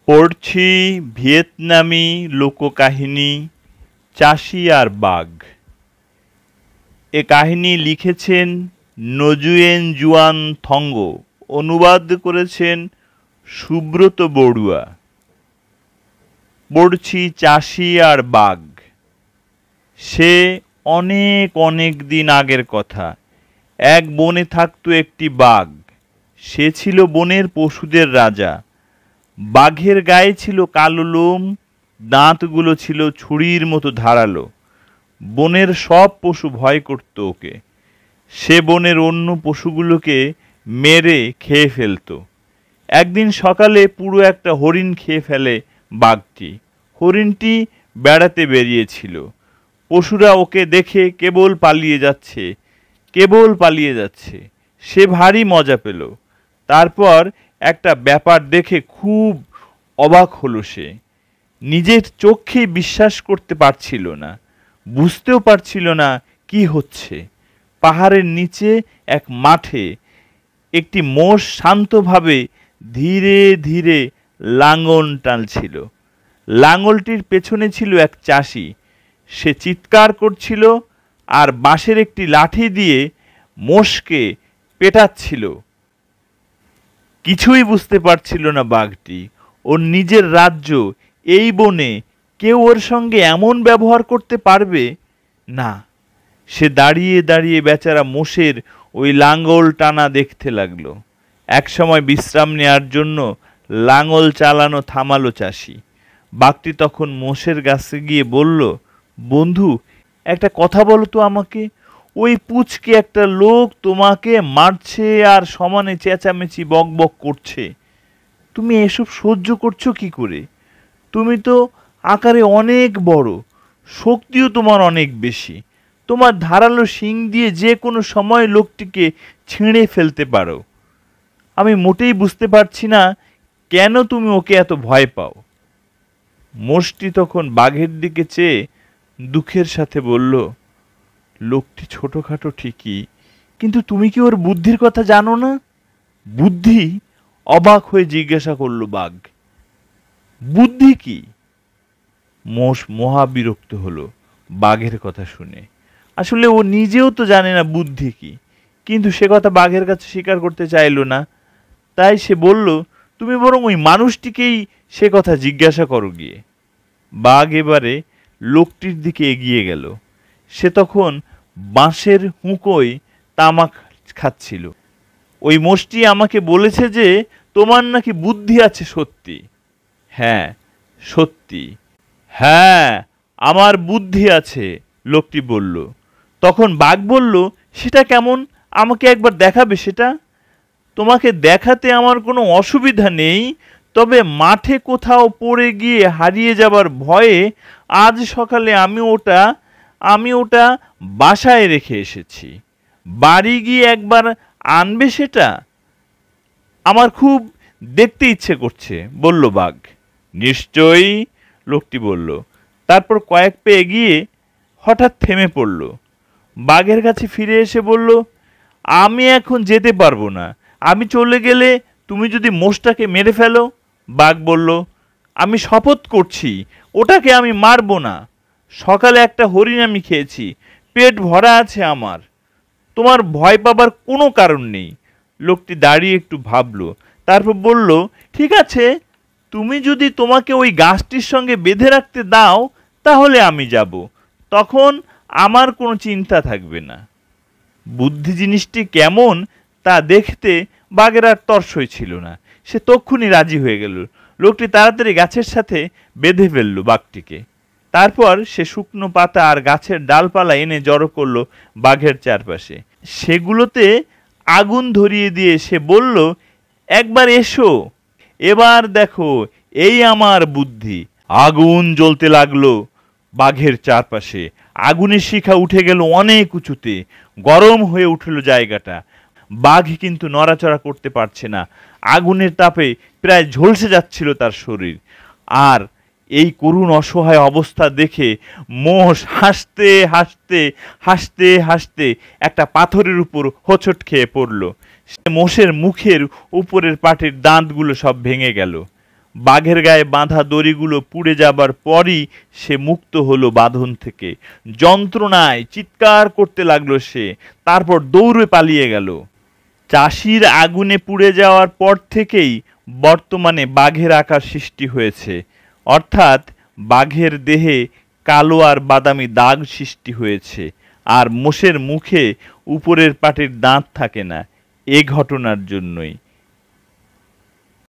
পড়ছি ভিয়েতনামি লোককাহিনী চাষি আর বাঘ। এ কাহিনী লিখেছেন নজুয়েন জুয়ান থঙ্গ, অনুবাদ করেছেন সুব্রত বড়ুয়া। পড়ছি চাষি আর বাঘ। সে অনেক অনেক দিন আগের কথা। এক বনে থাকতো একটি বাঘ। সে ছিল বনের পশুদের রাজা। বাঘের গায়ে ছিল কালো লোম, দাঁতগুলো ছিল ছুরির মতো ধারালো। বনের সব পশু ভয় করত ওকে। সে বনের অন্য পশুগুলোকে মেরে খেয়ে ফেলত। একদিন সকালে পুরো একটা হরিণ খেয়ে ফেলে বাঘটি। হরিণটি বেড়াতে বেরিয়েছিল। পশুরা ওকে দেখে কেবল পালিয়ে যাচ্ছে, কেবল পালিয়ে যাচ্ছে। সে ভারী মজা পেল। তারপর একটা ব্যাপার দেখে খুব অবাক হলো সে। নিজের চোখেই বিশ্বাস করতে পারছিল না, বুঝতেও পারছিল না কি হচ্ছে। পাহাড়ের নিচে এক মাঠে একটি মোষ শান্তভাবে ধীরে ধীরে লাঙল টানছিল। লাঙলটির পেছনে ছিল এক চাষি। সে চিৎকার করছিল আর বাঁশের একটি লাঠি দিয়ে মোষকে পেটাচ্ছিল। কিছুই বুঝতে পারছিল না বাঘটি। ওর নিজের রাজ্য, এই বনে কেউ ওর সঙ্গে এমন ব্যবহার করতে পারবে না। সে দাঁড়িয়ে দাঁড়িয়ে বেচারা মোষের ওই লাঙল টানা দেখতে লাগলো। একসময় বিশ্রাম নেওয়ার জন্য লাঙল চালানো থামালো চাষি। বাঘটি তখন মোষের কাছে গিয়ে বলল, বন্ধু, একটা কথা বলো তো আমাকে। ওই পুচকে একটা লোক তোমাকে মারছে আর সমানে চেঁচামেচি বক বক করছে। তুমি এসব সহ্য করছো কি করে? তুমি তো আকারে অনেক বড়, শক্তিও তোমার অনেক বেশি। তোমার ধারালো শিং দিয়ে যে কোনো সময় লোকটিকে ছিঁড়ে ফেলতে পারো। আমি মোটেই বুঝতে পারছি না কেন তুমি ওকে এত ভয় পাও। মোষটি তখন বাঘের দিকে চেয়ে দুঃখের সাথে বলল, লোকটি ছোটখাটো ঠিকই, কিন্তু তুমি কি ওর বুদ্ধির কথা জানো না? বুদ্ধি? অবাক হয়ে জিজ্ঞাসা করল বাঘ। বুদ্ধি কি? মোষ মহা বিরক্ত হলো বাঘের কথা শুনে। আসলে ও নিজেও তো জানে না বুদ্ধি কি, কিন্তু সে কথা বাঘের কাছে স্বীকার করতে চাইল না। তাই সে বলল, তুমি বরং ওই মানুষটিকেই সে কথা জিজ্ঞাসা করো গিয়ে। বাঘ এবারে লোকটির দিকে এগিয়ে গেল। সে তখন বাঁশের হুঁকোয় তামাক খাচ্ছিল। ওই মোষটি আমাকে বলেছে যে তোমার নাকি বুদ্ধি আছে। সত্যি? হ্যাঁ, সত্যি। হ্যাঁ, আমার বুদ্ধি আছে, লোকটি বলল। তখন বাঘ বলল, সেটা কেমন? আমাকে একবার দেখাবে সেটা? তোমাকে দেখাতে আমার কোনো অসুবিধা নেই, তবে মাঠে কোথাও পড়ে গিয়ে হারিয়ে যাবার ভয়ে আজ সকালে আমি ওটা বাসায় রেখে এসেছি। বাড়ি গিয়ে একবার আনবে সেটা? আমার খুব দেখতে ইচ্ছে করছে, বলল বাঘ। নিশ্চয়ই, লোকটি বলল। তারপর কয়েক পা এগিয়ে হঠাৎ থেমে পড়ল। বাঘের কাছে ফিরে এসে বলল, আমি এখন যেতে পারবো না। আমি চলে গেলে তুমি যদি মোষটাকে মেরে ফেলো। বাঘ বলল, আমি শপথ করছি ওটাকে আমি মারবো না। সকালে একটা হরিণ আমি খেয়েছি, পেট ভরা আছে আমার। তোমার ভয় পাবার কোনো কারণ নেই। লোকটি দাঁড়িয়ে একটু ভাবল, তারপর বলল, ঠিক আছে, তুমি যদি তোমাকে ওই গাছটির সঙ্গে বেঁধে রাখতে দাও তাহলে আমি যাব। তখন আমার কোনো চিন্তা থাকবে না। বুদ্ধি জিনিসটি কেমন তা দেখতে বাঘের আর তর্স হয়েছিল না। সে তক্ষুনি রাজি হয়ে গেল। লোকটি তাড়াতাড়ি গাছের সাথে বেঁধে ফেলল বাঘটিকে। তারপর সে শুকনো পাতা আর গাছের ডালপালা এনে জড়ো করলো বাঘের চারপাশে। সেগুলোতে আগুন ধরিয়ে দিয়ে সে বলল, একবার এসো, এবার দেখো এই আমার বুদ্ধি। আগুন জ্বলতে লাগলো বাঘের চারপাশে। আগুনের শিখা উঠে গেল অনেক উঁচুতে। গরম হয়ে উঠল জায়গাটা। বাঘ কিন্তু নড়াচড়া করতে পারছে না। আগুনের তাপে প্রায় ঝলসে যাচ্ছিল তার শরীর। আর এই করুণ অসহায় অবস্থা দেখে মোষ হাসতে হাসতে হাসতে হাসতে একটা পাথরের উপর হোঁচট খেয়ে পড়ল। সে মোষের মুখের উপরের পাটির দাঁতগুলো সব ভেঙে গেল। বাঘের গায়ে বাঁধা দড়িগুলো পুড়ে যাবার পরই সে মুক্ত হলো বাঁধন থেকে। যন্ত্রণায় চিৎকার করতে লাগলো সে, তারপর দৌড়ে পালিয়ে গেল। চাষির আগুনে পুড়ে যাওয়ার পর থেকেই বর্তমানে বাঘের আকার সৃষ্টি হয়েছে, অর্থাৎ বাঘের দেহে কালো আর বাদামি দাগ সৃষ্টি হয়েছে, আর মোষের মুখে উপরের পাটির দাঁত থাকে না। এ ঘটনার জন্যই